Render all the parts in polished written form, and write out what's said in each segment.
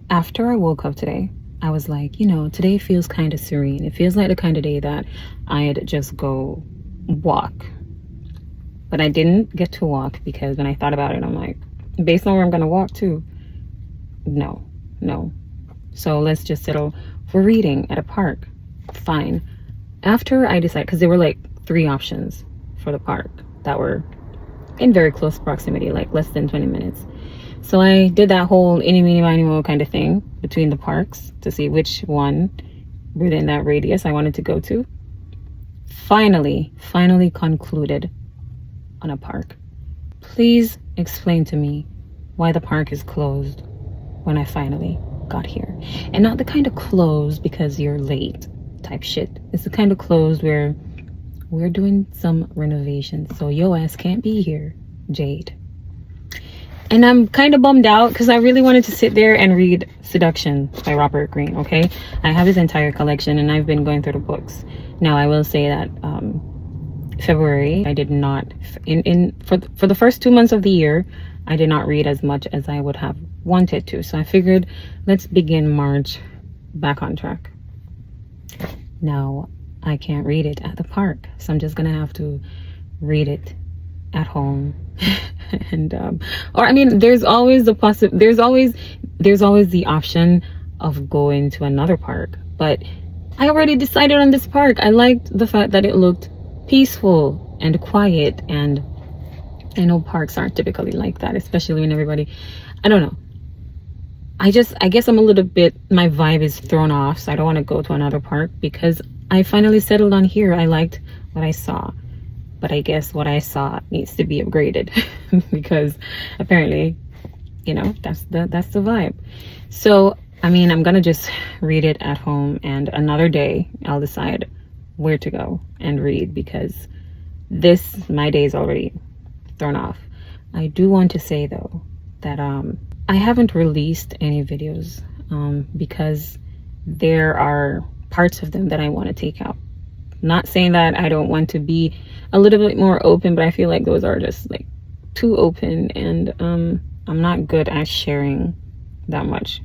After I woke up today, I was like, today feels kind of serene. It feels like the kind of day that I'd just go walk. But I didn't get to walk because when I thought about it, I'm like, based on where I'm going to walk to, no. So let's just settle for reading at a park. Fine. After I decided, because there were like 3 options for the park that were in very close proximity, like less than 20 minutes. So I did that whole any, meeny, miny, moe kind of thing between the parks to see which one within that radius I wanted to go to. Finally concluded on a park. Please explain to me why the park is closed when I finally got here. And not the kind of closed because you're late type shit. It's the kind of closed where we're doing some renovations, so your ass can't be here, Jade. And I'm kind of bummed out because I really wanted to sit there and read Seduction by Robert Greene, okay? I have his entire collection and I've been going through the books. Now, I will say that February, I did not, for the first 2 months of the year, I did not read as much as I would have wanted to. So I figured, let's begin March back on track. Now, I can't read it at the park, so I'm just gonna have to read it at home. And or I mean, there's always the option of going to another park, but I already decided on this park. I liked the fact that it looked peaceful and quiet, and I know parks aren't typically like that, especially when everybody, I don't know, I guess I'm a little bit, my vibe is thrown off, so I don't want to go to another park because I finally settled on here. I liked what I saw, but I guess what I saw needs to be upgraded because apparently, that's the vibe. So, I mean, I'm gonna just read it at home, and another day I'll decide where to go and read because my day is already thrown off. I do want to say though that I haven't released any videos because there are parts of them that I want to take out. Not saying that I don't want to be a little bit more open, but I feel like those are just like too open, and I'm not good at sharing that much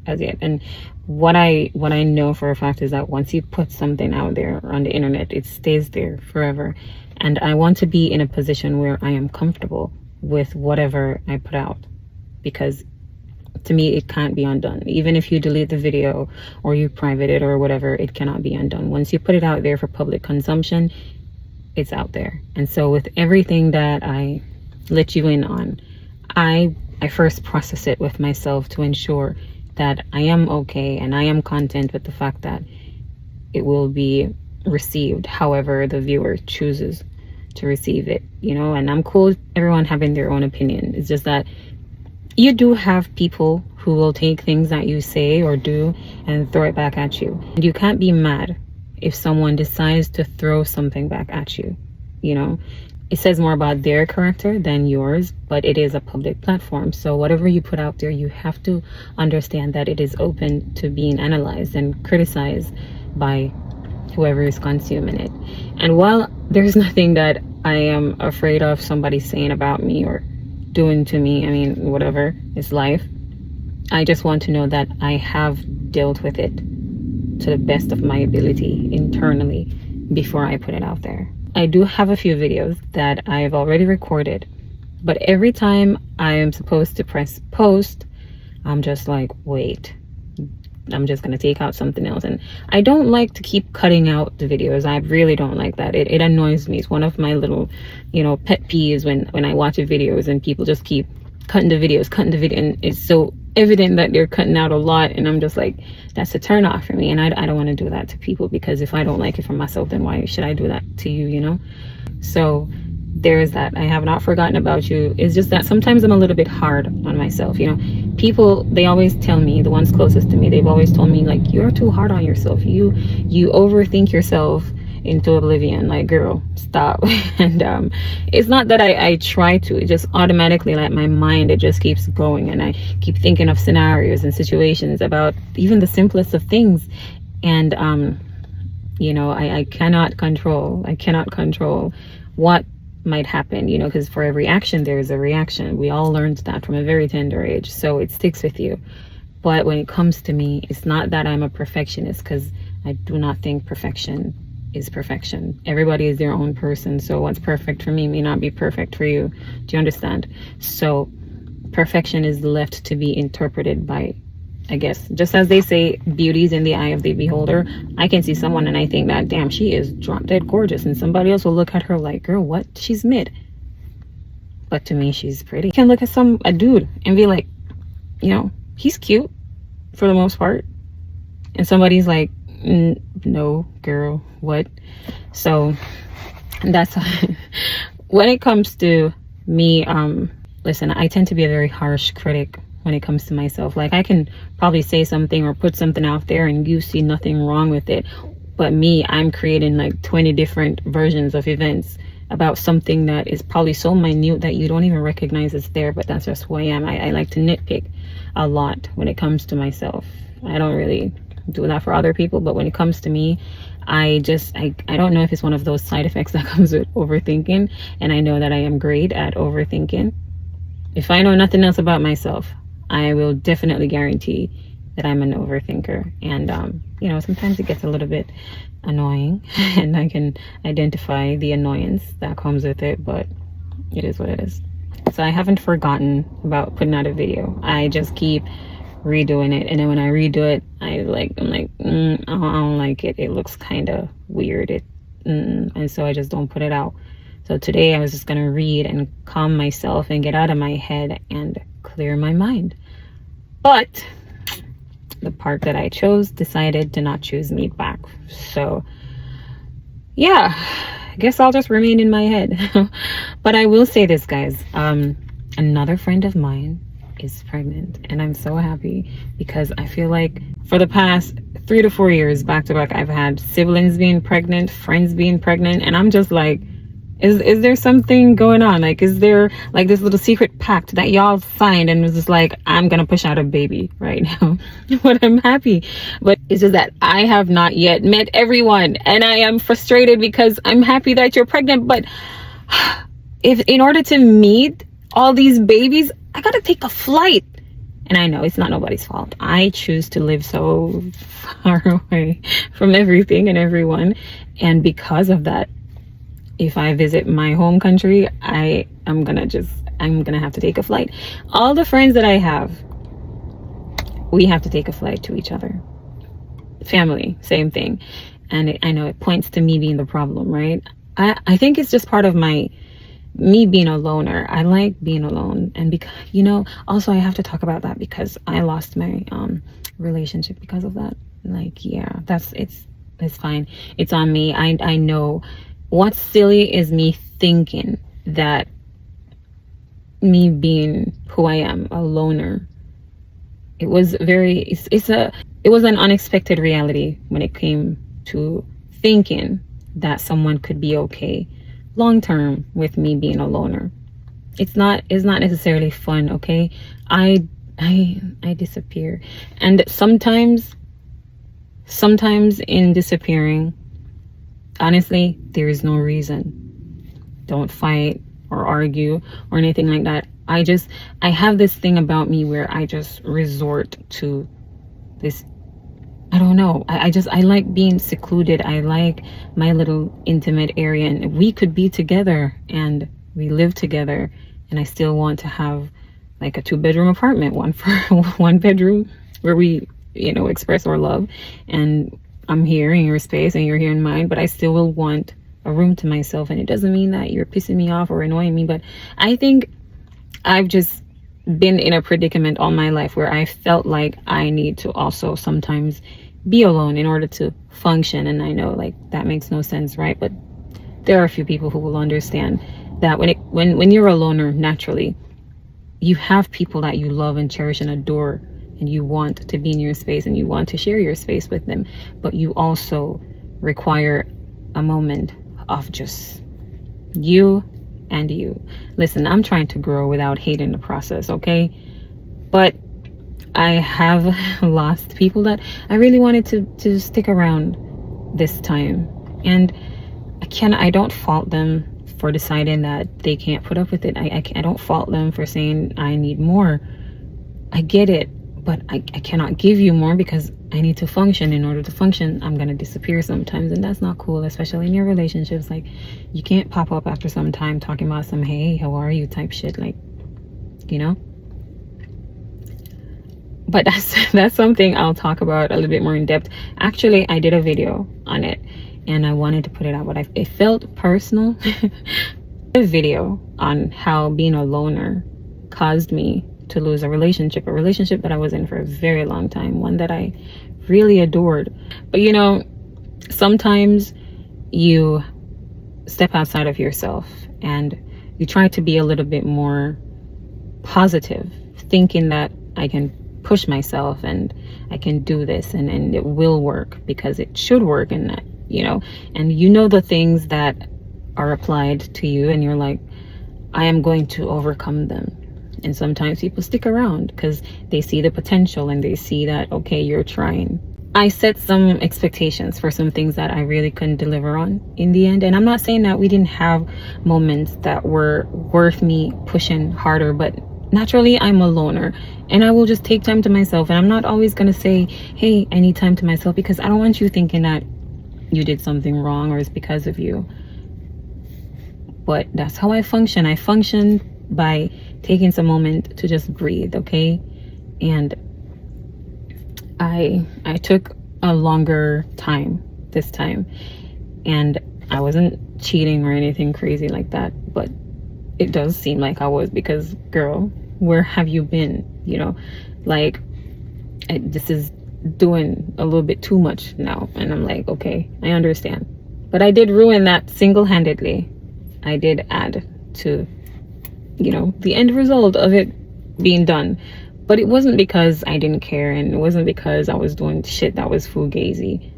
as yet. And what I know for a fact is that once you put something out there on the internet, it stays there forever. And I want to be in a position where I am comfortable with whatever I put out, because to me it can't be undone. Even if you delete the video or you private it or whatever, it cannot be undone. Once you put it out there for public consumption, it's out there. And so with everything that I let you in on, I first process it with myself to ensure that I am okay and I am content with the fact that it will be received however the viewer chooses to receive it, and I'm cool with everyone having their own opinion. It's just that you do have people who will take things that you say or do and throw it back at you. And you can't be mad if someone decides to throw something back at you. It says more about their character than yours, but it is a public platform. So whatever you put out there, you have to understand that it is open to being analyzed and criticized by whoever is consuming it. And while there's nothing that I am afraid of somebody saying about me or doing to me, I mean, whatever, it's life. I just want to know that I have dealt with it to the best of my ability internally before I put it out there. I do have a few videos that I've already recorded, but every time I am supposed to press post, I'm just like, wait, I'm just going to take out something else. And I don't like to keep cutting out the videos. I really don't like that. It annoys me. It's one of my little, pet peeves when I watch videos and people just keep cutting the video, and it's so evident that they're cutting out a lot, and I'm just like, that's a turn off for me. And I don't want to do that to people, because if I don't like it for myself, then why should I do that to you? So there is that. I have not forgotten about you. It's just that sometimes I'm a little bit hard on myself. People, they always tell me, the ones closest to me, they've always told me, like, you're too hard on yourself. You overthink yourself into oblivion. Like, girl, stop. And it's not that I try to. It just automatically, like, my mind, it just keeps going, and I keep thinking of scenarios and situations about even the simplest of things. And I cannot control what might happen, because for every action there is a reaction. We all learned that from a very tender age, so it sticks with you. But when it comes to me, it's not that I'm a perfectionist, because I do not think perfection is perfection. Everybody is their own person. So what's perfect for me may not be perfect for you. Do you understand? So perfection is left to be interpreted by, I guess, just as they say, beauty is in the eye of the beholder. I can see someone and I think that, damn, she is drop dead gorgeous. And somebody else will look at her like, girl, what? She's mid. But to me, she's pretty. You can look at a dude and be like, he's cute for the most part. And somebody's like, no, girl, what? So that's when it comes to me. Listen, I tend to be a very harsh critic when it comes to myself. Like, I can probably say something or put something out there and you see nothing wrong with it, but me, I'm creating like 20 different versions of events about something that is probably so minute that you don't even recognize it's there. But that's just who I am. I like to nitpick a lot when it comes to myself. I don't really do that for other people, but when it comes to me, I don't know if it's one of those side effects that comes with overthinking, and I know that I am great at overthinking. If I know nothing else about myself, I will definitely guarantee that I'm an overthinker. And sometimes it gets a little bit annoying and I can identify the annoyance that comes with it, but it is what it is. So I haven't forgotten about putting out a video. I just keep redoing it, and then when I redo it, I'm like, I don't like it. It looks kind of weird. And so I just don't put it out. So today I was just gonna read and calm myself and get out of my head and clear my mind. But the park that I chose decided to not choose me back. So yeah, I guess I'll just remain in my head. But I will say this, guys. Another friend of mine is pregnant, and I'm so happy because I feel like for the past 3 to 4 years back to back, I've had siblings being pregnant, friends being pregnant, and I'm just like, is there something going on? Like, is there like this little secret pact that y'all signed and was just like, I'm gonna push out a baby right now? But I'm happy. But it's just that I have not yet met everyone, and I am frustrated because I'm happy that you're pregnant, but if in order to meet all these babies, I gotta take a flight. And I know it's not nobody's fault. I choose to live so far away from everything and everyone, and because of that, if I visit my home country, I'm gonna have to take a flight. All the friends that I have, we have to take a flight to each other. Family, same thing. And I know it points to me being the problem, right? I think it's just part of me being a loner. I like being alone. And because, also I have to talk about that because I lost my relationship because of that. Like, yeah, it's fine. It's on me. I know. What's silly is me thinking that me being who I am, a loner, it was an unexpected reality when it came to thinking that someone could be okay long term with me being a loner. It's not necessarily fun, okay? I disappear, and sometimes in disappearing, honestly, there is no reason. Don't fight or argue or anything like that. I have this thing about me where I just resort to this, I don't know. I like being secluded. I like my little intimate area, and we could be together and we live together, and I still want to have like a 2-bedroom apartment, one for 1 bedroom where we, express our love, and I'm here in your space and you're here in mine, but I still will want a room to myself. And it doesn't mean that you're pissing me off or annoying me, but I think I've just been in a predicament all my life where I felt like I need to also sometimes be alone in order to function. And I know, like, that makes no sense, right? But there are a few people who will understand that when you're a loner, naturally you have people that you love and cherish and adore, and you want to be in your space and you want to share your space with them, but you also require a moment of just you and you. Listen, I'm trying to grow without hating the process, okay? But I have lost people that I really wanted to stick around this time, and I don't fault them for deciding that they can't put up with it. I don't fault them for saying I need more. I get it. but I cannot give you more because I need to function. In order to function, I'm gonna disappear sometimes, and that's not cool, especially in your relationships. Like, you can't pop up after some time talking about some hey, how are you type shit, like, you know. But that's something I'll talk about a little bit more in depth. Actually, I did a video on it and I wanted to put it out, but it felt personal. A video on how being a loner caused me to lose a relationship that I was in for a very long time, one that I really adored. But you know, sometimes you step outside of yourself and you try to be a little bit more positive, thinking that I can push myself and I can do this and it will work because it should work, and that, you know, and you know the things that are applied to you and you're like, I am going to overcome them. And sometimes people stick around because they see the potential and they see that, okay, you're trying. I set some expectations for some things that I really couldn't deliver on in the end. And I'm not saying that we didn't have moments that were worth me pushing harder, but naturally I'm a loner and I will just take time to myself. And I'm not always going to say, hey, I need time to myself, because I don't want you thinking that you did something wrong or it's because of you. But that's how I function. I function by taking some moment to just breathe, okay? And I took a longer time this time, and I wasn't cheating or anything crazy like that, but it does seem like I was, because girl, where have you been? You know, like, this is doing a little bit too much now. And I'm like, okay, I understand, but I did ruin that single-handedly. I did add to, you know, the end result of it being done. But it wasn't because I didn't care, and it wasn't because I was doing shit that was fugazi.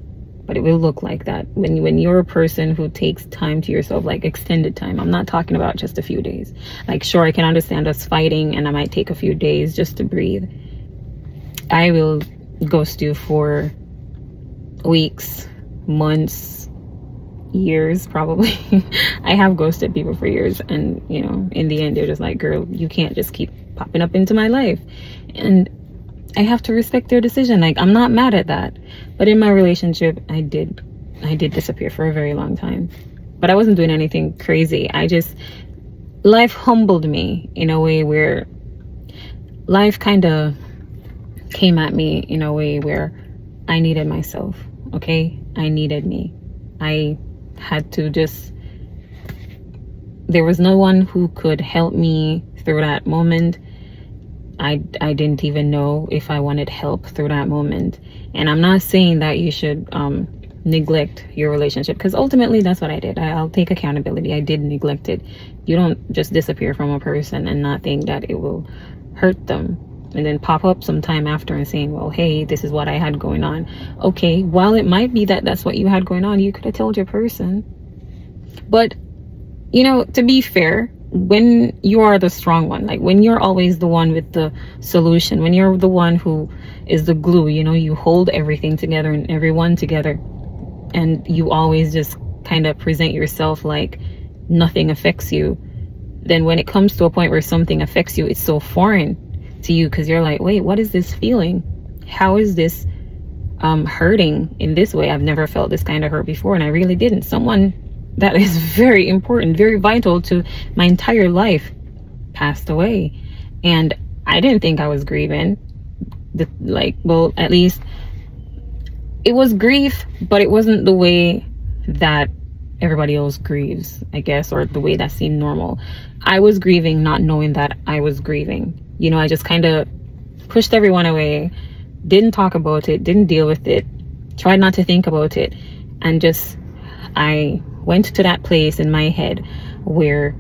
But it will look like that when you're a person who takes time to yourself, like extended time. I'm not talking about just a few days. Like, sure, I can understand us fighting and I might take a few days just to breathe. I will ghost you for weeks, months, years, probably. I have ghosted people for years, and you know, in the end they're just like, girl, you can't just keep popping up into my life, and I have to respect their decision. Like, I'm not mad at that. But in my relationship, I did disappear for a very long time, but I wasn't doing anything crazy. Life humbled me in a way where life kind of came at me in a way where I needed myself. Okay, I needed me. I had to just, there was no one who could help me through that moment. I didn't even know if I wanted help through that moment. And I'm not saying that you should neglect your relationship, because ultimately that's what I did. I'll take accountability. I did neglect it. You don't just disappear from a person and not think that it will hurt them and then pop up sometime after and saying, well, hey, this is what I had going on. Okay, while it might be that that's what you had going on, you could have told your person. But, you know, to be fair, when you are the strong one, like when you're always the one with the solution, when you're the one who is the glue, you know, you hold everything together and everyone together, and you always just kind of present yourself like nothing affects you, then when it comes to a point where something affects you, it's so foreign to you, because you're like, wait, what is this feeling? How is this hurting in this way? I've never felt this kind of hurt before, and I really didn't. Someone that is very important, very vital to my entire life passed away, and I didn't think I was grieving. Well, at least it was grief, but it wasn't the way that everybody else grieves, I guess, or the way that seemed normal. I was grieving not knowing that I was grieving. You know, I just kind of pushed everyone away, didn't talk about it, didn't deal with it, tried not to think about it, and just, I went to that place in my head where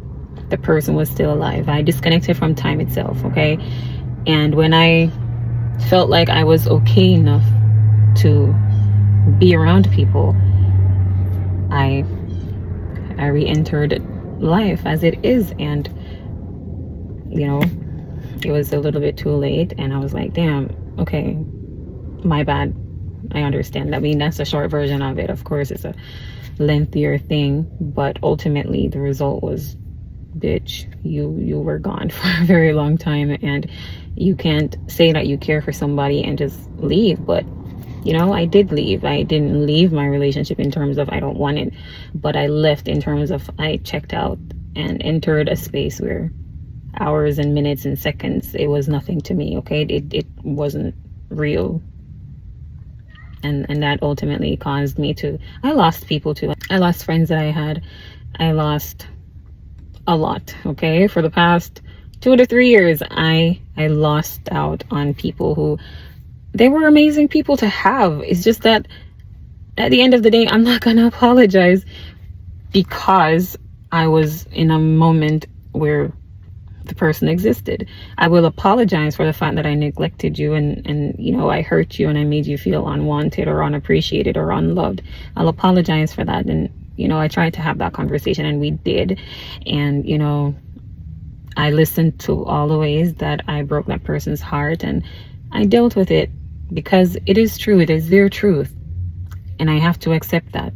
the person was still alive. I disconnected from time itself, okay? And when I felt like I was okay enough to be around people, I re-entered life as it is. And, you know, it was a little bit too late, and I was like, damn, okay, my bad. I understand. I mean, that's a short version of it. Of course, it's a lengthier thing, but ultimately the result was bitch, you were gone for a very long time, and you can't say that you care for somebody and just leave. But you know, I did leave. I didn't leave my relationship in terms of I don't want it, but I left in terms of I checked out and entered a space where hours and minutes and seconds, it was nothing to me. Okay, it wasn't real. And that ultimately caused me to, I lost people too. I lost friends that I had. I lost a lot. Okay, for the past 2 to 3 years, I lost out on people who, they were amazing people to have. It's just that at the end of the day, I'm not gonna apologize because I was in a moment where the person existed. I will apologize for the fact that I neglected you and you know, I hurt you and I made you feel unwanted or unappreciated or unloved. I'll apologize for that. And you know, I tried to have that conversation, and we did. And you know, I listened to all the ways that I broke that person's heart, and I dealt with it because it is true. It is their truth, and I have to accept that.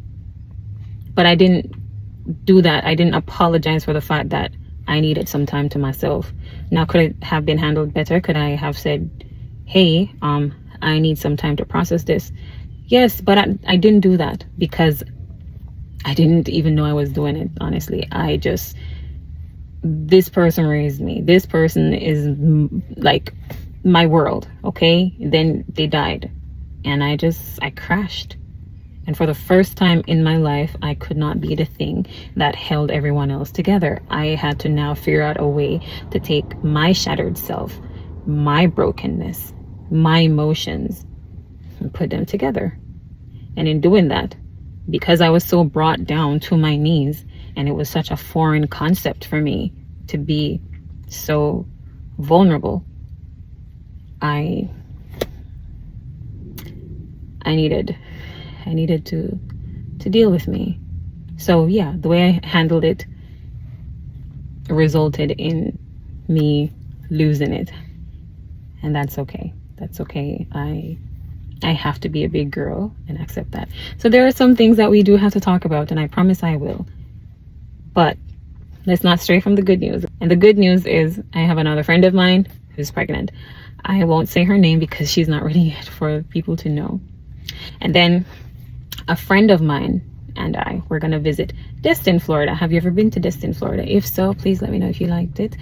But I didn't do that. I didn't apologize for the fact that I needed some time to myself. Now, could it have been handled better? Could I have said, hey, I need some time to process this? Yes, but I didn't do that because I didn't even know I was doing it, honestly. This person raised me. This person is like my world, okay? Then they died, and I crashed. And for the first time in my life, I could not be the thing that held everyone else together. I had to now figure out a way to take my shattered self, my brokenness, my emotions, and put them together. And in doing that, because I was so brought down to my knees, and it was such a foreign concept for me to be so vulnerable, I needed to deal with me. So yeah, the way I handled it resulted in me losing it, and that's okay. That's okay. I have to be a big girl and accept that. So there are some things that we do have to talk about, and I promise I will. But let's not stray from the good news. And the good news is I have another friend of mine who's pregnant. I won't say her name because she's not ready yet for people to know. And then a friend of mine and we're gonna visit Destin, Florida. Have you ever been to Destin, Florida? If so, please let me know if you liked it.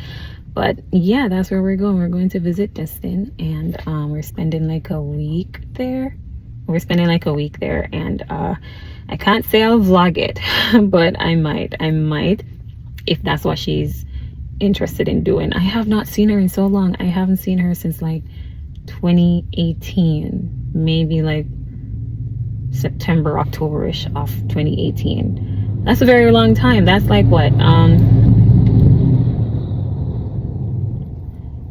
But yeah, that's where we're going. We're going to visit Destin, and we're spending like a week there. And I can't say I'll vlog it, but I might if that's what she's interested in doing. I have not seen her in so long. I haven't seen her since like 2018, maybe like September, October-ish of 2018. That's a very long time. That's like what,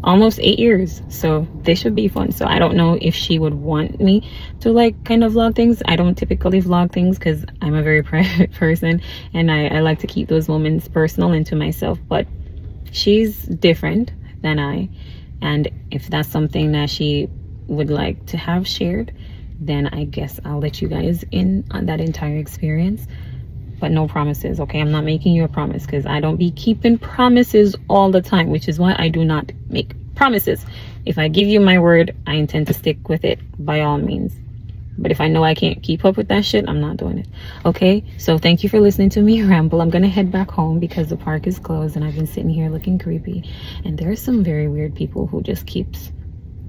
almost 8 years. So this should be fun. So I don't know if she would want me to like kind of vlog things. I don't typically vlog things because I'm a very private person, and I like to keep those moments personal and to myself. But she's different than I, and if that's something that she would like to have shared, then I guess I'll let you guys in on that entire experience. But no promises, okay? I'm not making you a promise because I don't be keeping promises all the time, which is why I do not make promises. If I give you my word, I intend to stick with it by all means. But if I know I can't keep up with that shit, I'm not doing it. Okay, so thank you for listening to me ramble. I'm gonna head back home because the park is closed and I've been sitting here looking creepy, and there's some very weird people who just keeps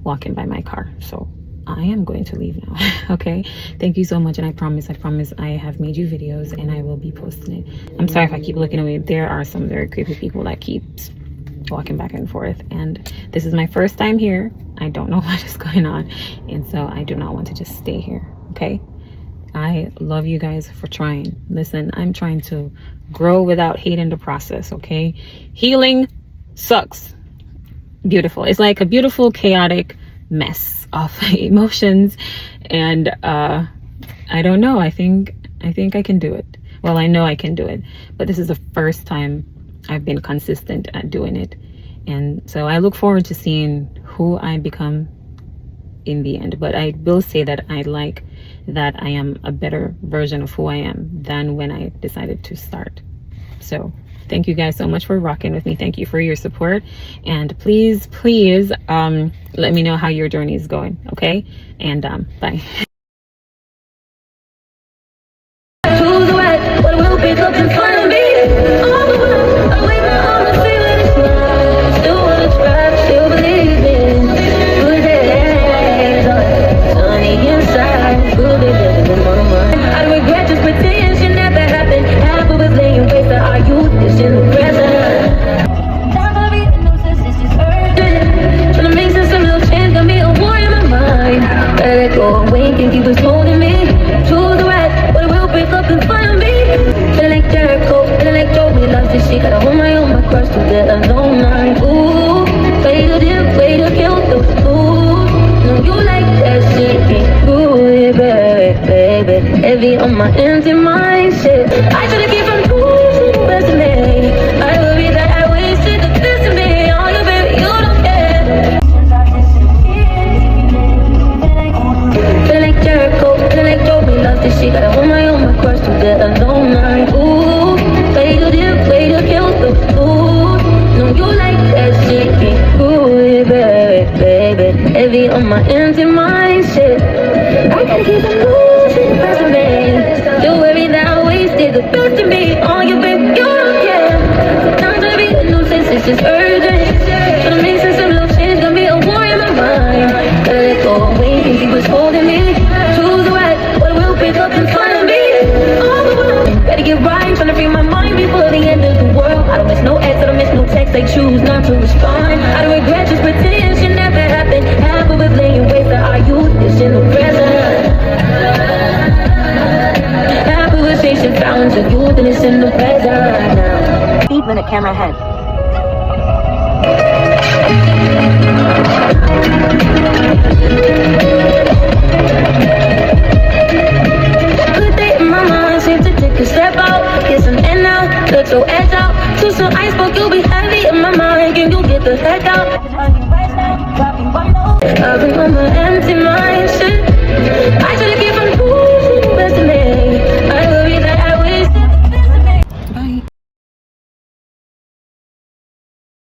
walking by my car. So I am going to leave now. Okay, thank you so much, and I promise I have made you videos and I will be posting it. I'm sorry if I keep looking away. There are some very creepy people that keeps walking back and forth, and this is my first time here. I don't know what is going on, and so I do not want to just stay here. Okay, I love you guys for trying. Listen, I'm trying to grow without hating the process. Okay, healing sucks. Beautiful. It's like a beautiful chaotic mess of emotions, and I don't know, I think I can do it. Well, I know I can do it, but this is the first time I've been consistent at doing it, and so I look forward to seeing who I become in the end. But I will say that I like that I am a better version of who I am than when I decided to start. So Thank you guys so much for rocking with me. Thank you for your support. And please, let me know how your journey is going. Okay? And bye. He was holding me to the right, but we'll break up and find me. Feeling like Jericho, feeling like Joe. We love this shit, gotta hold my own, my crush to get alone night. Ooh, way to dip, way to kill the fool. No, you like that shit, ain't good, baby. Heavy on my empty mindset. I should've keep from losing resume. I worry that I wasted the best of me. Oh, you baby, you don't care. This shit gotta hold my own, my crush to get alone night. Ooh, way to dip, way to kill the fool. No, you like that shit, ain't good, baby. Heavy on my empty mindset. I gotta keep on losing the best of me. You worry that I wasted the best of me. Oh, you baby, you don't care. Sometimes I be a nuisance, it's just urgent. Tryna make sense of little change, gonna be a war in my mind. Gotta let go away, think he was holding me. Choose the right, but we'll pick up and find me. Better get right, tryna free my mind before the end of the world. I don't miss no ex, I don't miss no text, they choose not to respond. I don't regret, just pretend shit never happened. Half of us laying waste to our youth, it's in the present. Half of us chasing fountains of youth, and it's in the present now. Speed limit camera ahead. Good day in my mind, seem to take a step out. Get some air now, let your edge out. Choose some ice, but you'll be heavy in my mind. Can you get the heck out? I remember